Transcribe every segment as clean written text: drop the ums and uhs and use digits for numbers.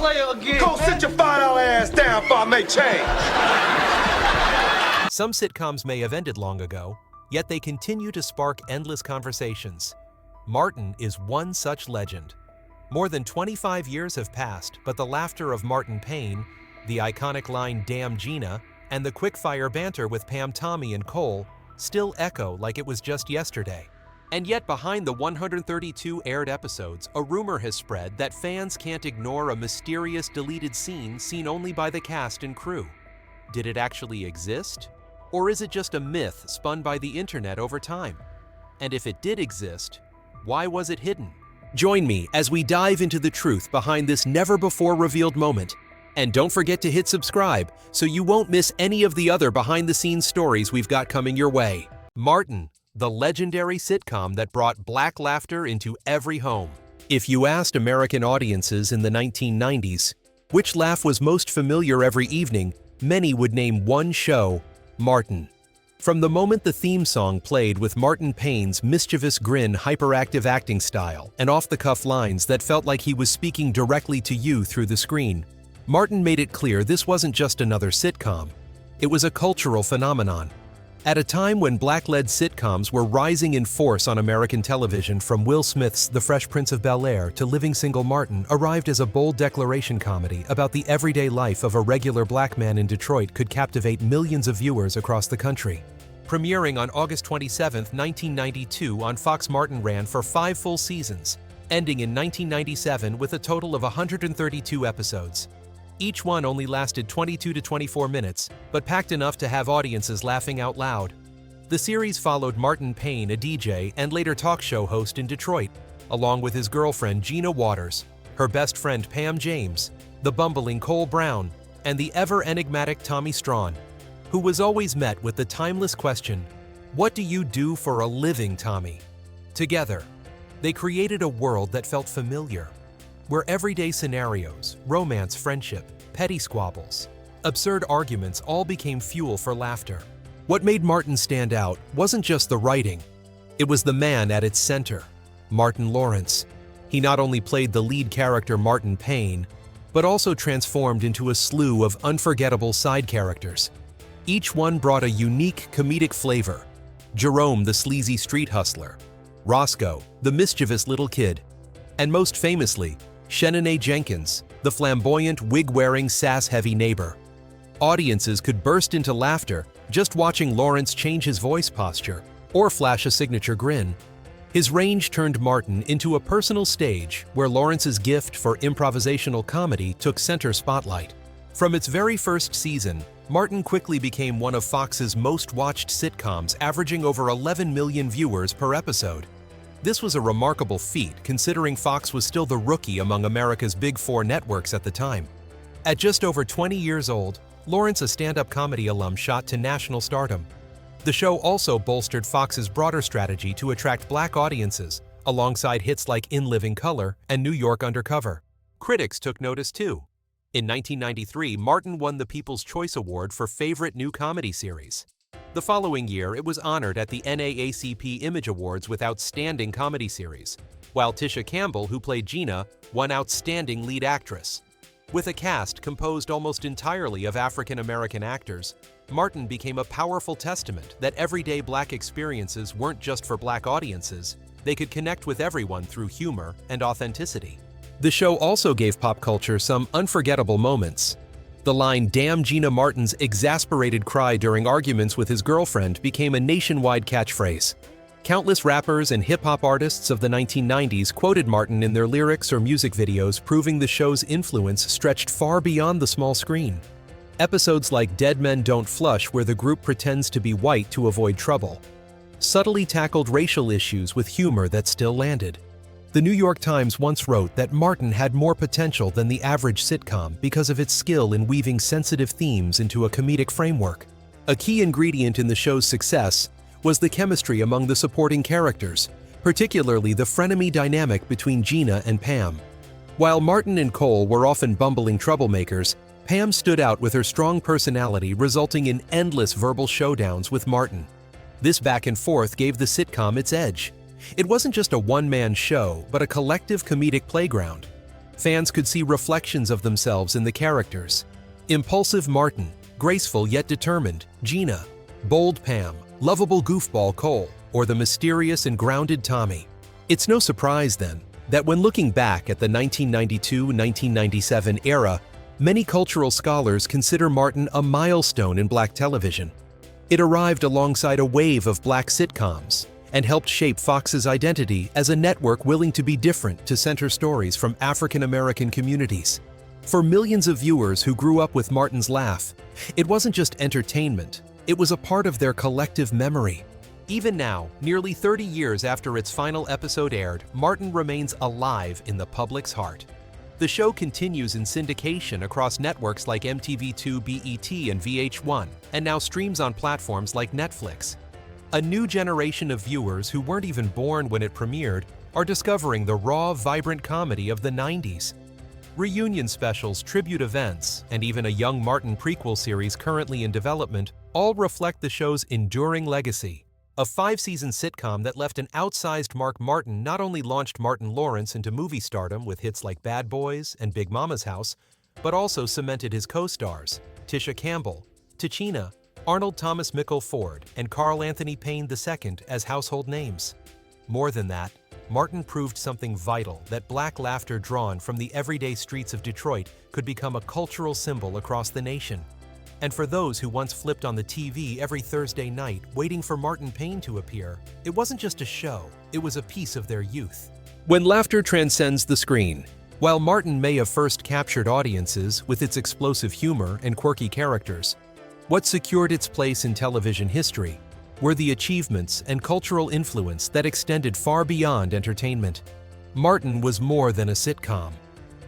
player again. Go sit your $5 ass down before I make change. Some sitcoms may have ended long ago, yet they continue to spark endless conversations. Martin is one such legend. More than 25 years have passed, but the laughter of Martin Payne, the iconic line "Damn Gina," and the quick-fire banter with Pam, Tommy, and Cole still echo like it was just yesterday. And yet behind the 132 aired episodes, a rumor has spread that fans can't ignore a mysterious deleted scene seen only by the cast and crew. Did it actually exist? Or is it just a myth spun by the internet over time? And if it did exist, why was it hidden? Join me as we dive into the truth behind this never-before-revealed moment. And don't forget to hit subscribe so you won't miss any of the other behind-the-scenes stories we've got coming your way. Martin, the legendary sitcom that brought black laughter into every home. If you asked American audiences in the 1990s which laugh was most familiar every evening, many would name one show: Martin. From the moment the theme song played with Martin Payne's mischievous grin, hyperactive acting style, and off-the-cuff lines that felt like he was speaking directly to you through the screen, Martin made it clear this wasn't just another sitcom. It was a cultural phenomenon. At a time when black-led sitcoms were rising in force on American television, from Will Smith's The Fresh Prince of Bel-Air to Living Single, Martin arrived as a bold declaration comedy about the everyday life of a regular black man in Detroit could captivate millions of viewers across the country. Premiering on August 27, 1992 on Fox, Martin ran for 5 full seasons, ending in 1997 with a total of 132 episodes. Each one only lasted 22 to 24 minutes, but packed enough to have audiences laughing out loud. The series followed Martin Payne, a DJ and later talk show host in Detroit, along with his girlfriend Gina Waters, her best friend Pam James, the bumbling Cole Brown, and the ever-enigmatic Tommy Strawn, who was always met with the timeless question, "What do you do for a living, Tommy?" Together, they created a world that felt familiar, where everyday scenarios, romance, friendship, petty squabbles, absurd arguments all became fuel for laughter. What made Martin stand out wasn't just the writing. It was the man at its center, Martin Lawrence. He not only played the lead character Martin Payne, but also transformed into a slew of unforgettable side characters. Each one brought a unique comedic flavor. Jerome, the sleazy street hustler; Roscoe, the mischievous little kid; and most famously, Shanae Jenkins, the flamboyant, wig-wearing, sass-heavy neighbor. Audiences could burst into laughter just watching Lawrence change his voice posture or flash a signature grin. His range turned Martin into a personal stage where Lawrence's gift for improvisational comedy took center spotlight. From its very first season, Martin quickly became one of Fox's most-watched sitcoms, averaging over 11 million viewers per episode. This was a remarkable feat, considering Fox was still the rookie among America's Big Four networks at the time. At just over 20 years old, Lawrence, a stand-up comedy alum, shot to national stardom. The show also bolstered Fox's broader strategy to attract black audiences, alongside hits like In Living Color and New York Undercover. Critics took notice too. In 1993, Martin won the People's Choice Award for Favorite New Comedy Series. The following year, it was honored at the NAACP Image Awards with Outstanding Comedy Series, while Tisha Campbell, who played Gina, won Outstanding Lead Actress. With a cast composed almost entirely of African-American actors, Martin became a powerful testament that everyday black experiences weren't just for black audiences, they could connect with everyone through humor and authenticity. The show also gave pop culture some unforgettable moments. The line "Damn Gina," Martin's exasperated cry during arguments with his girlfriend, became a nationwide catchphrase. Countless rappers and hip-hop artists of the 1990s quoted Martin in their lyrics or music videos, proving the show's influence stretched far beyond the small screen. Episodes like Dead Men Don't Flush, where the group pretends to be white to avoid trouble, subtly tackled racial issues with humor that still landed. The New York Times once wrote that Martin had more potential than the average sitcom because of its skill in weaving sensitive themes into a comedic framework. A key ingredient in the show's success was the chemistry among the supporting characters, particularly the frenemy dynamic between Gina and Pam. While Martin and Cole were often bumbling troublemakers, Pam stood out with her strong personality, resulting in endless verbal showdowns with Martin. This back and forth gave the sitcom its edge. It wasn't just a one-man show, but a collective comedic playground. Fans could see reflections of themselves in the characters. Impulsive Martin, graceful yet determined, Gina, bold Pam, lovable goofball Cole, or the mysterious and grounded Tommy. It's no surprise, then, that when looking back at the 1992-1997 era, many cultural scholars consider Martin a milestone in Black television. It arrived alongside a wave of Black sitcoms and helped shape Fox's identity as a network willing to be different to center stories from African American communities. For millions of viewers who grew up with Martin's laugh, it wasn't just entertainment, it was a part of their collective memory. Even now, nearly 30 years after its final episode aired, Martin remains alive in the public's heart. The show continues in syndication across networks like MTV2, BET, and VH1, and now streams on platforms like Netflix. A new generation of viewers who weren't even born when it premiered are discovering the raw, vibrant comedy of the 90s. Reunion specials, tribute events, and even a Young Martin prequel series currently in development all reflect the show's enduring legacy. A 5-season sitcom that left an outsized mark. Martin not only launched Martin Lawrence into movie stardom with hits like Bad Boys and Big Mama's House, but also cemented his co-stars, Tisha Campbell, Tachina, Arnold Thomas Mickle Ford, and Carl Anthony Payne II as household names. More than that, Martin proved something vital: that Black laughter drawn from the everyday streets of Detroit could become a cultural symbol across the nation. And for those who once flipped on the TV every Thursday night waiting for Martin Payne to appear, it wasn't just a show, it was a piece of their youth. When laughter transcends the screen, while Martin may have first captured audiences with its explosive humor and quirky characters, what secured its place in television history were the achievements and cultural influence that extended far beyond entertainment. Martin was more than a sitcom.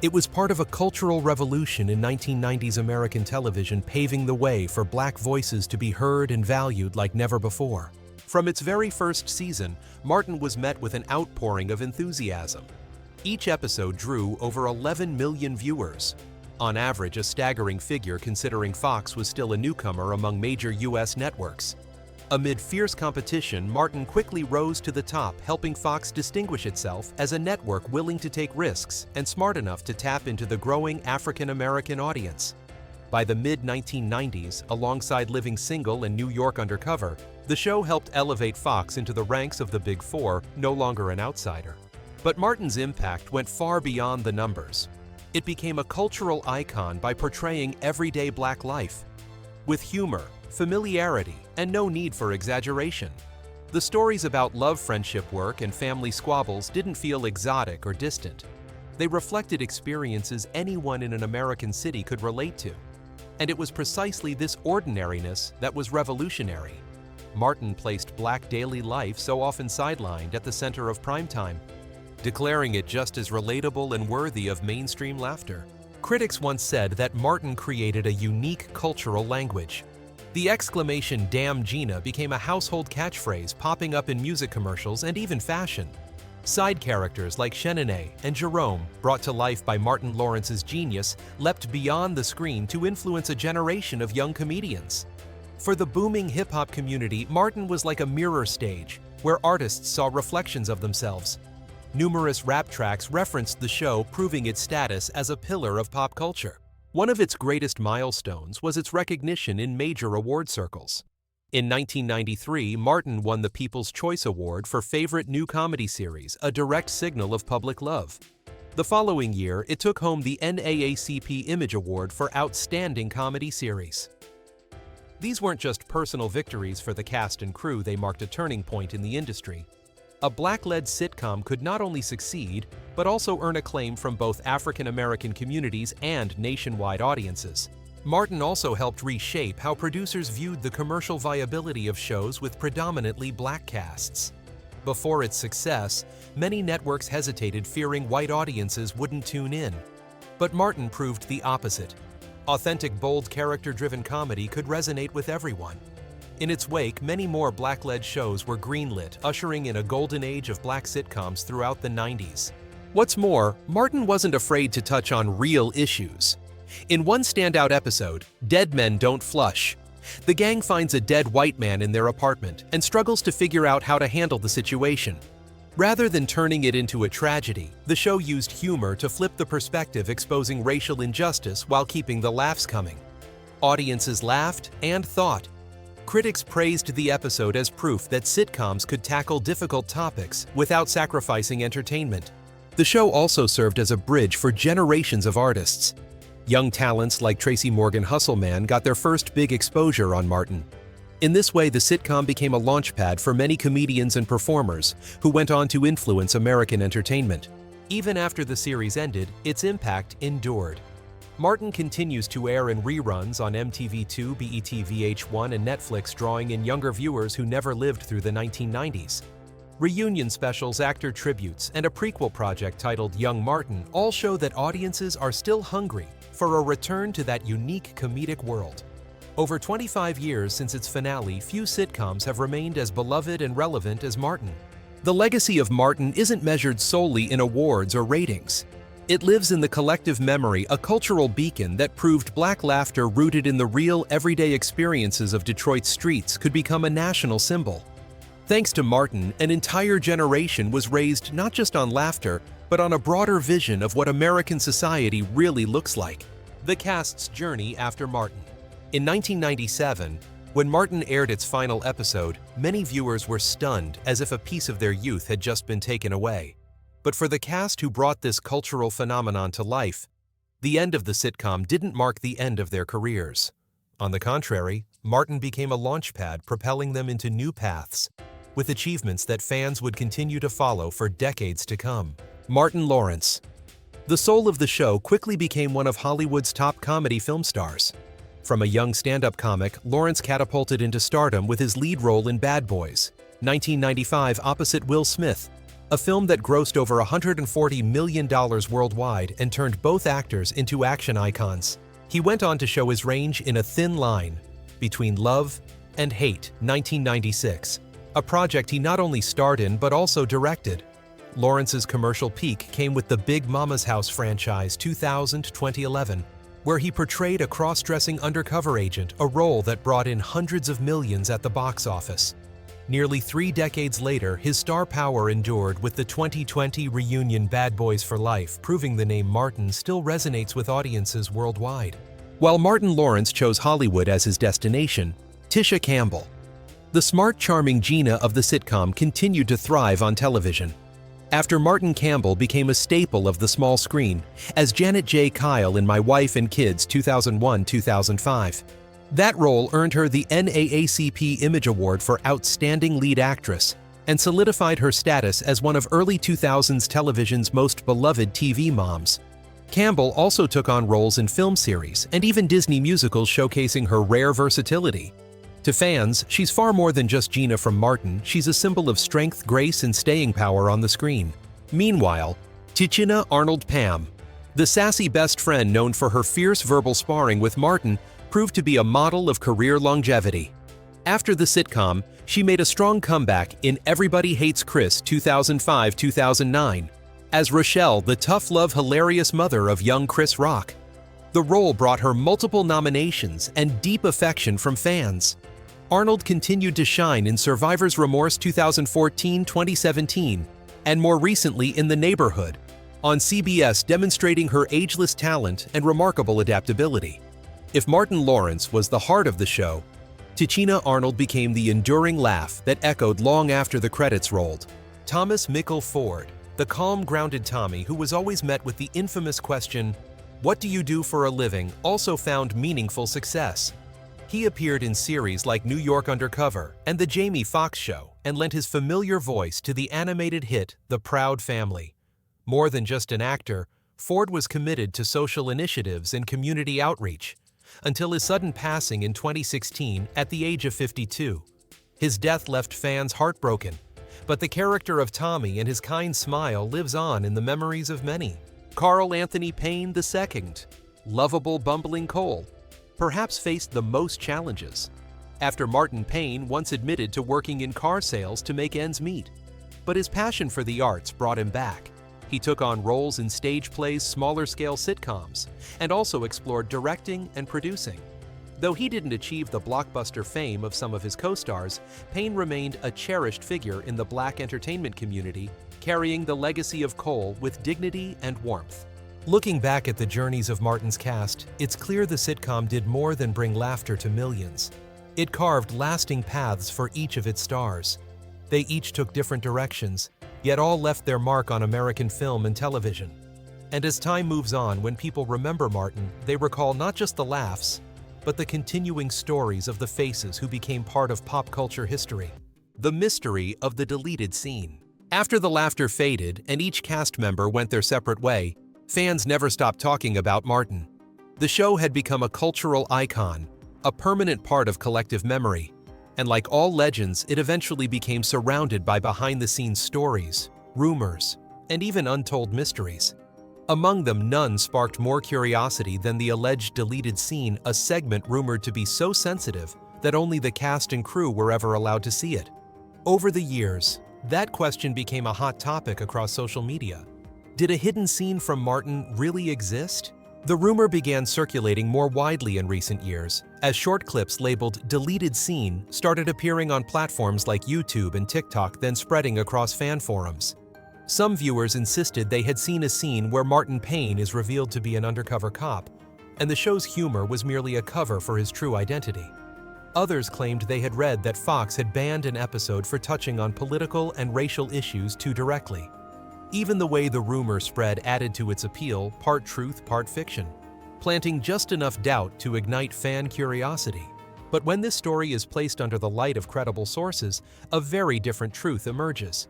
It was part of a cultural revolution in 1990s American television, paving the way for Black voices to be heard and valued like never before. From its very first season, Martin was met with an outpouring of enthusiasm. Each episode drew over 11 million viewers, on average a staggering figure considering Fox was still a newcomer among major U.S. networks. Amid fierce competition, Martin quickly rose to the top, helping Fox distinguish itself as a network willing to take risks and smart enough to tap into the growing African American audience. By the mid-1990s, alongside Living Single and New York Undercover, the show helped elevate Fox into the ranks of the Big Four, no longer an outsider. But Martin's impact went far beyond the numbers. It became a cultural icon by portraying everyday Black life with humor, familiarity, and no need for exaggeration. The stories about love, friendship, work, and family squabbles didn't feel exotic or distant. They reflected experiences anyone in an American city could relate to. And it was precisely this ordinariness that was revolutionary. Martin placed Black daily life, so often sidelined, at the center of primetime, declaring it just as relatable and worthy of mainstream laughter. Critics once said that Martin created a unique cultural language. The exclamation "Damn Gina" became a household catchphrase, popping up in music commercials and even fashion. Side characters like Shanae and Jerome, brought to life by Martin Lawrence's genius, leapt beyond the screen to influence a generation of young comedians. For the booming hip-hop community, Martin was like a mirror stage, where artists saw reflections of themselves. Numerous rap tracks referenced the show, proving its status as a pillar of pop culture. One of its greatest milestones was its recognition in major award circles. In 1993, Martin won the People's Choice Award for Favorite New Comedy Series, a direct signal of public love. The following year, it took home the NAACP Image Award for Outstanding Comedy Series. These weren't just personal victories for the cast and crew, they marked a turning point in the industry. A Black-led sitcom could not only succeed, but also earn acclaim from both African American communities and nationwide audiences. Martin also helped reshape how producers viewed the commercial viability of shows with predominantly Black casts. Before its success, many networks hesitated, fearing white audiences wouldn't tune in. But Martin proved the opposite. Authentic, bold, character-driven comedy could resonate with everyone. In its wake, many more Black-led shows were greenlit, ushering in a golden age of Black sitcoms throughout the 90s. What's more, Martin wasn't afraid to touch on real issues. In one standout episode, Dead Men Don't Flush, the gang finds a dead white man in their apartment and struggles to figure out how to handle the situation. Rather than turning it into a tragedy, the show used humor to flip the perspective, exposing racial injustice while keeping the laughs coming. Audiences laughed and thought. Critics praised the episode as proof that sitcoms could tackle difficult topics without sacrificing entertainment. The show also served as a bridge for generations of artists. Young talents like Tracy Morgan Hustleman got their first big exposure on Martin. In this way, the sitcom became a launchpad for many comedians and performers who went on to influence American entertainment. Even after the series ended, its impact endured. Martin continues to air in reruns on MTV2, BET VH1, and Netflix, drawing in younger viewers who never lived through the 1990s. Reunion specials, actor tributes, and a prequel project titled Young Martin all show that audiences are still hungry for a return to that unique comedic world. Over 25 years since its finale, few sitcoms have remained as beloved and relevant as Martin. The legacy of Martin isn't measured solely in awards or ratings. It lives in the collective memory, a cultural beacon that proved Black laughter rooted in the real, everyday experiences of Detroit's streets could become a national symbol. Thanks to Martin, an entire generation was raised not just on laughter, but on a broader vision of what American society really looks like. The cast's journey after Martin. In 1997, when Martin aired its final episode, many viewers were stunned as if a piece of their youth had just been taken away. But for the cast who brought this cultural phenomenon to life, the end of the sitcom didn't mark the end of their careers. On the contrary, Martin became a launchpad, propelling them into new paths, with achievements that fans would continue to follow for decades to come. Martin Lawrence. The soul of the show quickly became one of Hollywood's top comedy film stars. From a young stand-up comic, Lawrence catapulted into stardom with his lead role in Bad Boys, 1995, opposite Will Smith, a film that grossed over $140 million worldwide and turned both actors into action icons. He went on to show his range in A Thin Line, Between Love and Hate, 1996, a project he not only starred in but also directed. Lawrence's commercial peak came with the Big Mama's House franchise, 2000-2011, where he portrayed a cross-dressing undercover agent, a role that brought in hundreds of millions at the box office. Nearly 3 decades later, his star power endured with the 2020 reunion Bad Boys for Life, proving the name Martin still resonates with audiences worldwide. While Martin Lawrence chose Hollywood as his destination, Tisha Campbell, the smart, charming Gina of the sitcom, continued to thrive on television. After Martin Campbell became a staple of the small screen as Janet J. Kyle in My Wife and Kids, 2001-2005. That role earned her the NAACP Image Award for Outstanding Lead Actress and solidified her status as one of early 2000s television's most beloved TV moms. Campbell also took on roles in film series and even Disney musicals, showcasing her rare versatility. To fans, she's far more than just Gina from Martin. She's a symbol of strength, grace, and staying power on the screen. Meanwhile, Tichina Arnold Pam, the sassy best friend known for her fierce verbal sparring with Martin, proved to be a model of career longevity. After the sitcom, she made a strong comeback in Everybody Hates Chris, 2005-2009, as Rochelle, the tough-love, hilarious mother of young Chris Rock. The role brought her multiple nominations and deep affection from fans. Arnold continued to shine in Survivor's Remorse, 2014-2017, and more recently in The Neighborhood, on CBS, demonstrating her ageless talent and remarkable adaptability. If Martin Lawrence was the heart of the show, Tichina Arnold became the enduring laugh that echoed long after the credits rolled. Thomas Mickle Ford, the calm, grounded Tommy who was always met with the infamous question, "What do you do for a living?" also found meaningful success. He appeared in series like New York Undercover and The Jamie Foxx Show and lent his familiar voice to the animated hit The Proud Family. More than just an actor, Ford was committed to social initiatives and community outreach, until his sudden passing in 2016 at the age of 52. His death left fans heartbroken, but the character of Tommy and his kind smile lives on in the memories of many. Carl Anthony Payne II, lovable bumbling Cole, perhaps faced the most challenges, after Martin Payne once admitted to working in car sales to make ends meet. But his passion for the arts brought him back. He took on roles in stage plays, smaller-scale sitcoms, and also explored directing and producing. Though he didn't achieve the blockbuster fame of some of his co-stars, Payne remained a cherished figure in the Black entertainment community, carrying the legacy of Cole with dignity and warmth. Looking back at the journeys of Martin's cast, it's clear the sitcom did more than bring laughter to millions. It carved lasting paths for each of its stars. They each took different directions, yet all left their mark on American film and television. And as time moves on, when people remember Martin, they recall not just the laughs, but the continuing stories of the faces who became part of pop culture history. The mystery of the deleted scene. After the laughter faded and each cast member went their separate way, fans never stopped talking about Martin. The show had become a cultural icon, a permanent part of collective memory, and like all legends, it eventually became surrounded by behind-the-scenes stories, rumors, and even untold mysteries. Among them, none sparked more curiosity than the alleged deleted scene, a segment rumored to be so sensitive that only the cast and crew were ever allowed to see it. Over the years, that question became a hot topic across social media. Did a hidden scene from Martin really exist? The rumor began circulating more widely in recent years, as short clips labeled "deleted scene" started appearing on platforms like YouTube and TikTok, then spreading across fan forums. Some viewers insisted they had seen a scene where Martin Payne is revealed to be an undercover cop, and the show's humor was merely a cover for his true identity. Others claimed they had read that Fox had banned an episode for touching on political and racial issues too directly. Even the way the rumor spread added to its appeal, part truth, part fiction, planting just enough doubt to ignite fan curiosity. But when this story is placed under the light of credible sources, a very different truth emerges.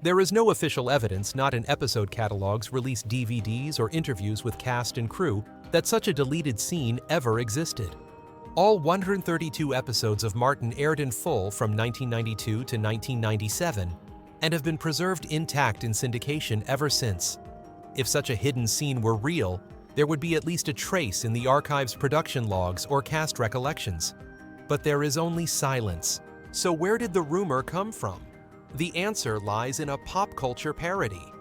There is no official evidence, not in episode catalogs, released DVDs, or interviews with cast and crew, that such a deleted scene ever existed. All 132 episodes of Martin aired in full from 1992 to 1997 and have been preserved intact in syndication ever since. If such a hidden scene were real, there would be at least a trace in the archive's production logs or cast recollections. But there is only silence. So where did the rumor come from? The answer lies in a pop culture parody.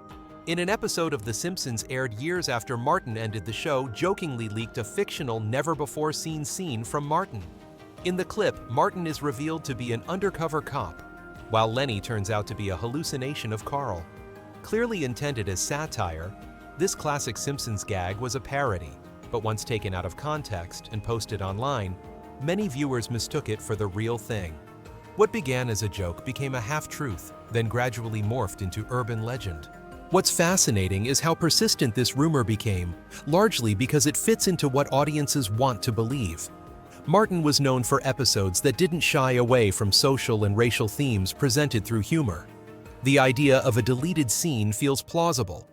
In an episode of The Simpsons aired years after Martin ended the show, jokingly leaked a fictional never-before-seen scene from Martin. In the clip, Martin is revealed to be an undercover cop, while Lenny turns out to be a hallucination of Carl. Clearly intended as satire, this classic Simpsons gag was a parody, but once taken out of context and posted online, many viewers mistook it for the real thing. What began as a joke became a half-truth, then gradually morphed into urban legend. What's fascinating is how persistent this rumor became, largely because it fits into what audiences want to believe. Martin was known for episodes that didn't shy away from social and racial themes presented through humor. The idea of a deleted scene feels plausible,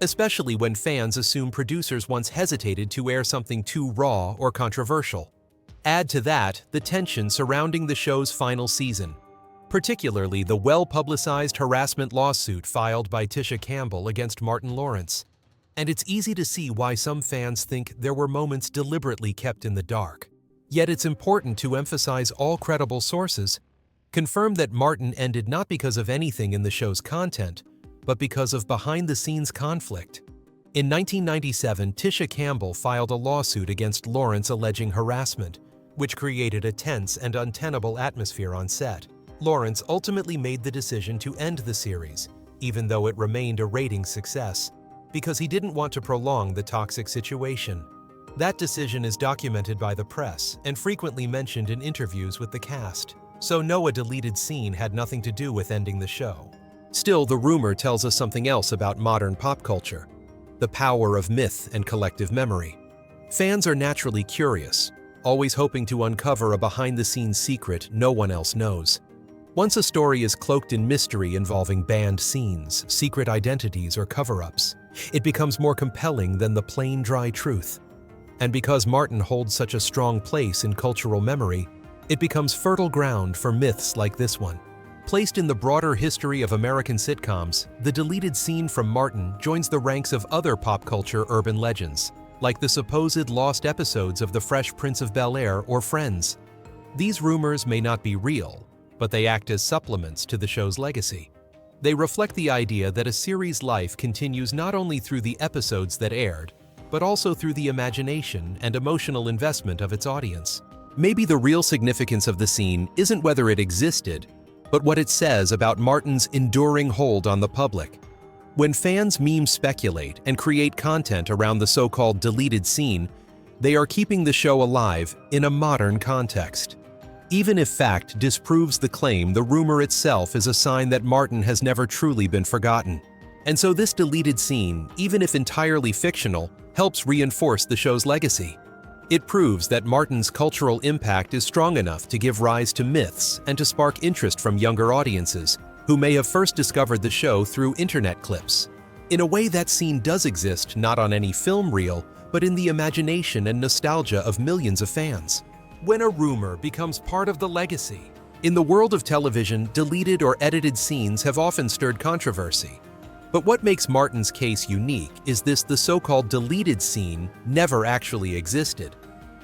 especially when fans assume producers once hesitated to air something too raw or controversial. Add to that the tension surrounding the show's final season, particularly the well-publicized harassment lawsuit filed by Tisha Campbell against Martin Lawrence. And it's easy to see why some fans think there were moments deliberately kept in the dark. Yet it's important to emphasize all credible sources confirm that Martin ended not because of anything in the show's content, but because of behind-the-scenes conflict. In 1997, Tisha Campbell filed a lawsuit against Lawrence alleging harassment, which created a tense and untenable atmosphere on set. Lawrence ultimately made the decision to end the series, even though it remained a ratings success, because he didn't want to prolong the toxic situation. That decision is documented by the press and frequently mentioned in interviews with the cast, so no, a deleted scene had nothing to do with ending the show. Still, the rumor tells us something else about modern pop culture: the power of myth and collective memory. Fans are naturally curious, always hoping to uncover a behind-the-scenes secret no one else knows. Once a story is cloaked in mystery involving banned scenes, secret identities, or cover-ups, it becomes more compelling than the plain, dry truth. And because Martin holds such a strong place in cultural memory, it becomes fertile ground for myths like this one. Placed in the broader history of American sitcoms, the deleted scene from Martin joins the ranks of other pop culture urban legends, like the supposed lost episodes of The Fresh Prince of Bel-Air or Friends. These rumors may not be real, but they act as supplements to the show's legacy. They reflect the idea that a series' life continues not only through the episodes that aired, but also through the imagination and emotional investment of its audience. Maybe the real significance of the scene isn't whether it existed, but what it says about Martin's enduring hold on the public. When fans speculate and create content around the so-called deleted scene, they are keeping the show alive in a modern context. Even if fact disproves the claim, the rumor itself is a sign that Martin has never truly been forgotten. And so this deleted scene, even if entirely fictional, helps reinforce the show's legacy. It proves that Martin's cultural impact is strong enough to give rise to myths and to spark interest from younger audiences, who may have first discovered the show through internet clips. In a way, that scene does exist not on any film reel, but in the imagination and nostalgia of millions of fans. When a rumor becomes part of the legacy. In the world of television, deleted or edited scenes have often stirred controversy. But what makes Martin's case unique is the so-called deleted scene never actually existed.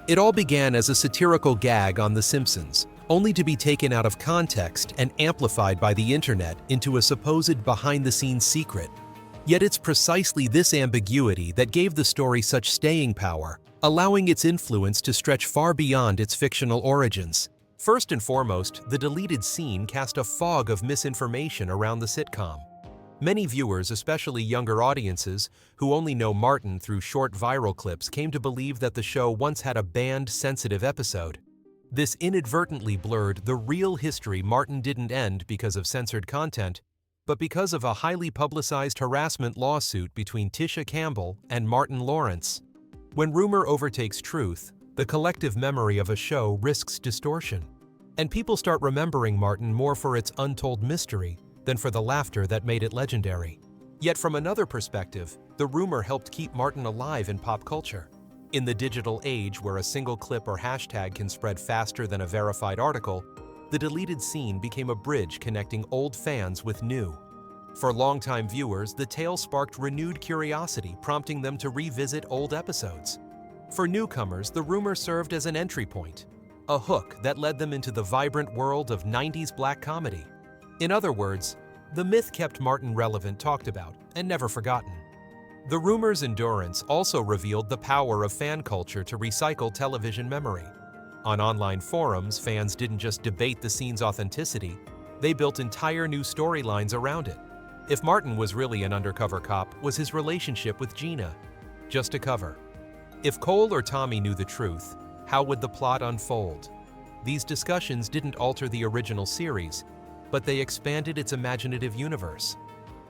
It all began as a satirical gag on The Simpsons, only to be taken out of context and amplified by the internet into a supposed behind-the-scenes secret. Yet it's precisely this ambiguity that gave the story such staying power, allowing its influence to stretch far beyond its fictional origins. First and foremost, the deleted scene cast a fog of misinformation around the sitcom. Many viewers, especially younger audiences, who only know Martin through short viral clips, came to believe that the show once had a banned, sensitive episode. This inadvertently blurred the real history. Martin didn't end because of censored content, but because of a highly publicized harassment lawsuit between Tisha Campbell and Martin Lawrence. When rumor overtakes truth, the collective memory of a show risks distortion, and people start remembering Martin more for its untold mystery than for the laughter that made it legendary. Yet from another perspective, the rumor helped keep Martin alive in pop culture. In the digital age where a single clip or hashtag can spread faster than a verified article, the deleted scene became a bridge connecting old fans with new. For longtime viewers, the tale sparked renewed curiosity, prompting them to revisit old episodes. For newcomers, the rumor served as an entry point, a hook that led them into the vibrant world of 90s black comedy. In other words, the myth kept Martin relevant, talked about, and never forgotten. The rumor's endurance also revealed the power of fan culture to recycle television memory. On online forums, fans didn't just debate the scene's authenticity, they built entire new storylines around it. If Martin was really an undercover cop, was his relationship with Gina just a cover? If Cole or Tommy knew the truth, how would the plot unfold? These discussions didn't alter the original series, but they expanded its imaginative universe.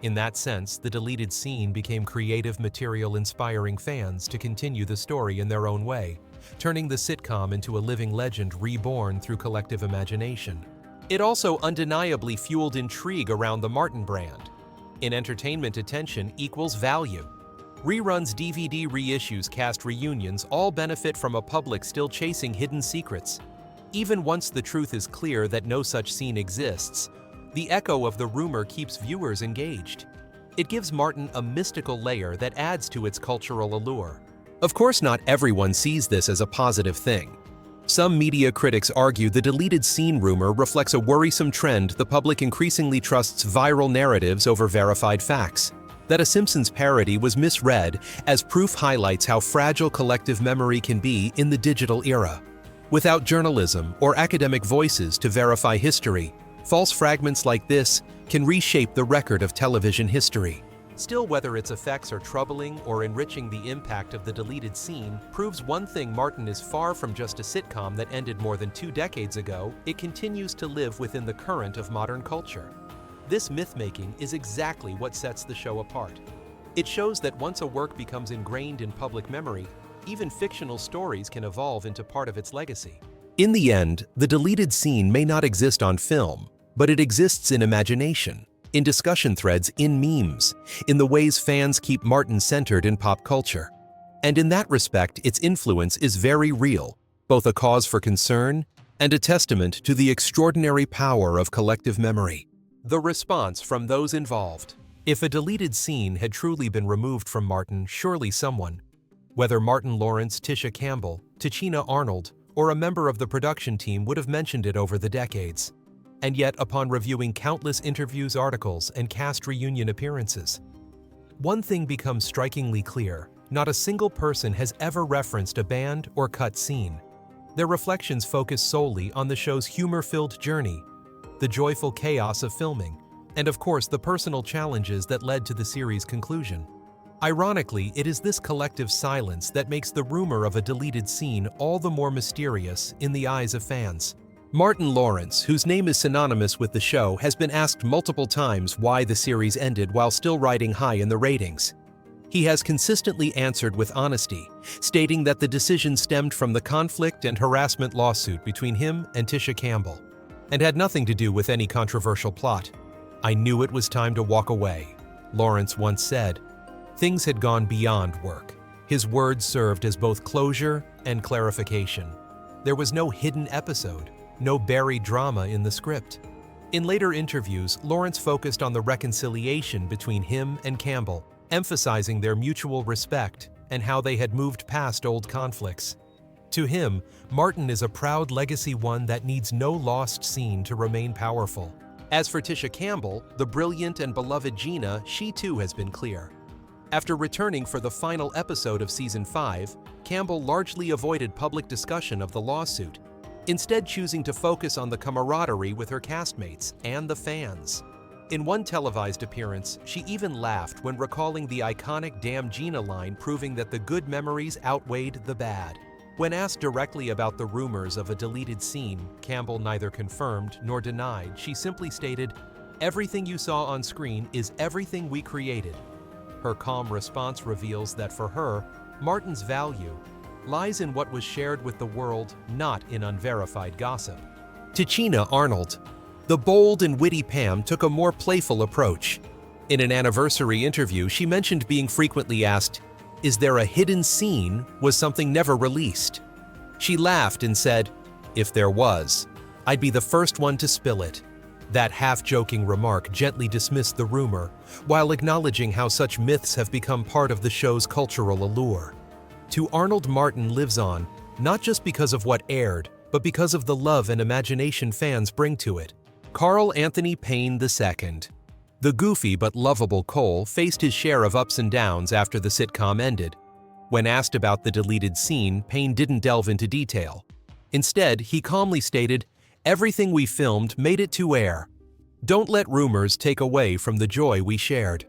In that sense, the deleted scene became creative material inspiring fans to continue the story in their own way, turning the sitcom into a living legend reborn through collective imagination. It also undeniably fueled intrigue around the Martin brand. In entertainment, attention equals value. Reruns, DVD reissues, cast reunions all benefit from a public still chasing hidden secrets. Even once the truth is clear that no such scene exists, the echo of the rumor keeps viewers engaged. It gives Martin a mystical layer that adds to its cultural allure. Of course, not everyone sees this as a positive thing. Some media critics argue the deleted scene rumor reflects a worrisome trend. The public increasingly trusts viral narratives over verified facts. That a Simpsons parody was misread as proof highlights how fragile collective memory can be in the digital era. Without journalism or academic voices to verify history, false fragments like this can reshape the record of television history. Still, whether its effects are troubling or enriching, the impact of the deleted scene proves one thing: Martin is far from just a sitcom that ended more than 2 decades ago. It continues to live within the current of modern culture. This myth-making is exactly what sets the show apart. It shows that once a work becomes ingrained in public memory, even fictional stories can evolve into part of its legacy. In the end, the deleted scene may not exist on film, but it exists in imagination, in discussion threads, in memes, in the ways fans keep Martin centered in pop culture. And in that respect, its influence is very real, both a cause for concern and a testament to the extraordinary power of collective memory. The response from those involved. If a deleted scene had truly been removed from Martin, surely someone, whether Martin Lawrence, Tisha Campbell, Tichina Arnold, or a member of the production team, would have mentioned it over the decades. And yet, upon reviewing countless interviews, articles, and cast reunion appearances, one thing becomes strikingly clear: not a single person has ever referenced a banned or cut scene. Their reflections focus solely on the show's humor-filled journey, the joyful chaos of filming, and of course the personal challenges that led to the series' conclusion. Ironically, it is this collective silence that makes the rumor of a deleted scene all the more mysterious in the eyes of fans. Martin Lawrence, whose name is synonymous with the show, has been asked multiple times why the series ended while still riding high in the ratings. He has consistently answered with honesty, stating that the decision stemmed from the conflict and harassment lawsuit between him and Tisha Campbell, and had nothing to do with any controversial plot. "I knew it was time to walk away," Lawrence once said. Things had gone beyond work. His words served as both closure and clarification. There was no hidden episode, no buried drama in the script. In later interviews, Lawrence focused on the reconciliation between him and Campbell, emphasizing their mutual respect and how they had moved past old conflicts. To him, Martin is a proud legacy, one that needs no lost scene to remain powerful. As for Tisha Campbell, the brilliant and beloved Gina, she too has been clear. After returning for the final episode of Season 5, Campbell largely avoided public discussion of the lawsuit, instead choosing to focus on the camaraderie with her castmates and the fans. In one televised appearance, she even laughed when recalling the iconic "Damn Gina" line, proving that the good memories outweighed the bad. When asked directly about the rumors of a deleted scene, Campbell neither confirmed nor denied. She simply stated, "Everything you saw on screen is everything we created." Her calm response reveals that for her, Martin's value lies in what was shared with the world, not in unverified gossip. Tichina Arnold. The bold and witty Pam took a more playful approach. In an anniversary interview, she mentioned being frequently asked, "Is there a hidden scene? Was something never released?" She laughed and said, "If there was, I'd be the first one to spill it." That half-joking remark gently dismissed the rumor, while acknowledging how such myths have become part of the show's cultural allure. To Arnold, Martin lives on, not just because of what aired, but because of the love and imagination fans bring to it. Carl Anthony Payne II. The goofy but lovable Cole faced his share of ups and downs after the sitcom ended. When asked about the deleted scene, Payne didn't delve into detail. Instead, he calmly stated, "Everything we filmed made it to air. Don't let rumors take away from the joy we shared."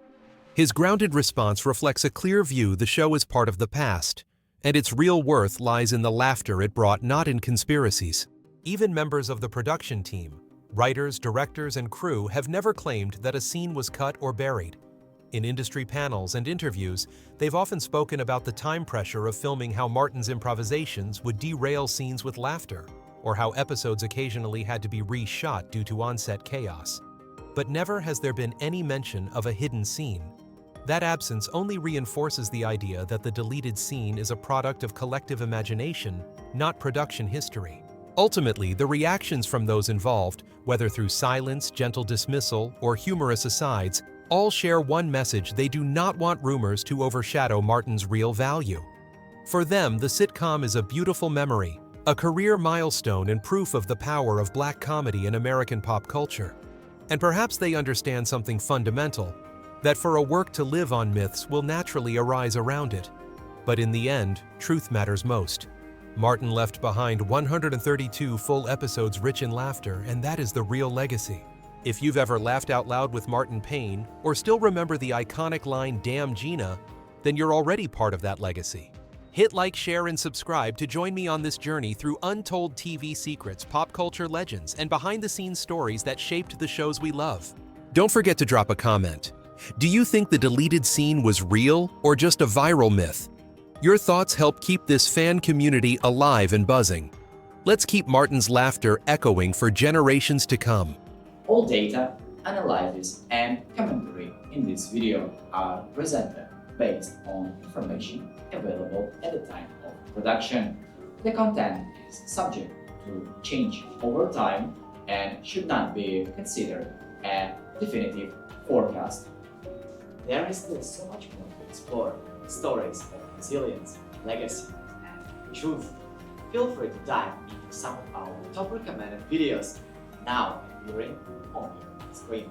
His grounded response reflects a clear view the show is part of the past, and its real worth lies in the laughter it brought, not in conspiracies. Even members of the production team, writers, directors, and crew have never claimed that a scene was cut or buried. In industry panels and interviews, they've often spoken about the time pressure of filming, how Martin's improvisations would derail scenes with laughter, or how episodes occasionally had to be reshot due to on-set chaos. But never has there been any mention of a hidden scene. That absence only reinforces the idea that the deleted scene is a product of collective imagination, not production history. Ultimately, the reactions from those involved, whether through silence, gentle dismissal, or humorous asides, all share one message: they do not want rumors to overshadow Martin's real value. For them, the sitcom is a beautiful memory, a career milestone, and proof of the power of Black comedy in American pop culture. And perhaps they understand something fundamental, that for a work to live on, myths will naturally arise around it. But in the end, truth matters most. Martin left behind 132 full episodes rich in laughter, and that is the real legacy. If you've ever laughed out loud with Martin Payne, or still remember the iconic line, "Damn Gina," then you're already part of that legacy. Hit like, share, and subscribe to join me on this journey through untold TV secrets, pop culture legends, and behind-the-scenes stories that shaped the shows we love. Don't forget to drop a comment. Do you think the deleted scene was real or just a viral myth? Your thoughts help keep this fan community alive and buzzing. Let's keep Martin's laughter echoing for generations to come. All data, analysis, and commentary in this video are presented based on information available at the time of production. The content is subject to change over time and should not be considered a definitive forecast. There is still so much more to explore: stories of resilience, legacy, and truth. Feel free to dive into some of our top recommended videos now appearing on your screen.